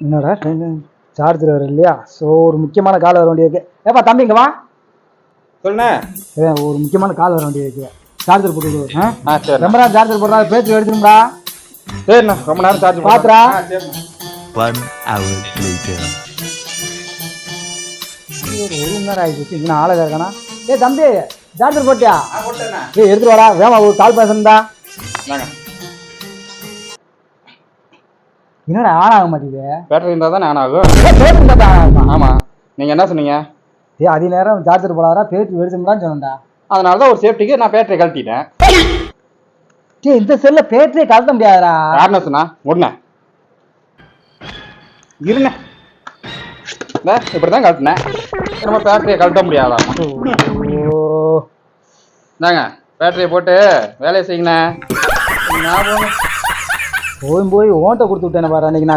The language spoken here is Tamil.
என்னடா சார்ஜர் வர இல்லையா? ஸோ ஒரு முக்கியமான கால் வர வேண்டியது. ஏப்பா தம்பி இங்க வா. சொல்லுண்ணே. ஒரு முக்கியமான கால் வர வேண்டியது. சார்ஜர் போட்டு விடு. சரி. ரொம்ப நேரம் சார்ஜர் போடுறா, பேச்சு எடுத்துடும்டா. சரிண்ணா, ரொம்ப நேரம் சார்ஜ் பாத்துறா. 1 hour later. ஒரு மணி நேரம் ஆயிடுச்சு, இன்னும் ஆளை இருக்கானா? தம்பி சார்ஜர் போட்டியா? போட்டேண்ணா. எடுத்துட்டு வாடா, வேமா ஒரு கால் பேசுறா. என்னடா ஆன் ஆக மாட்டேங்குது? பேட்டரி இருந்தால் தானே ஆன் ஆகும். பேட்டரி இருந்தா ஆன் ஆகுமா? ஆமாம், நீங்கள் என்ன சொன்னீங்க? அதிக நேரம் சார்ஜர் போடாதா, பேட்டரி வெடிச்சும்டான்னு சொன்னேன்டா. அதனால தான் ஒரு சேஃப்டிக்கு நான் பேட்டரி கழட்டிட்டேன். இந்த செல்ல பேட்டரியை கழட்ட முடியாதுடா. யாருன்னு சொன்னா? உடனே இருண்ணே, இப்படி தான் கழட்டினேன். நம்ம பேட்டரியை கழட்ட முடியாதா? இந்தாங்க பேட்டரியை போட்டு வேலையை செய்யுங்கண்ணே. போய் ஓன்ட்ட கொடுத்து விட்டேன்னு பாரு அன்னைக்கு.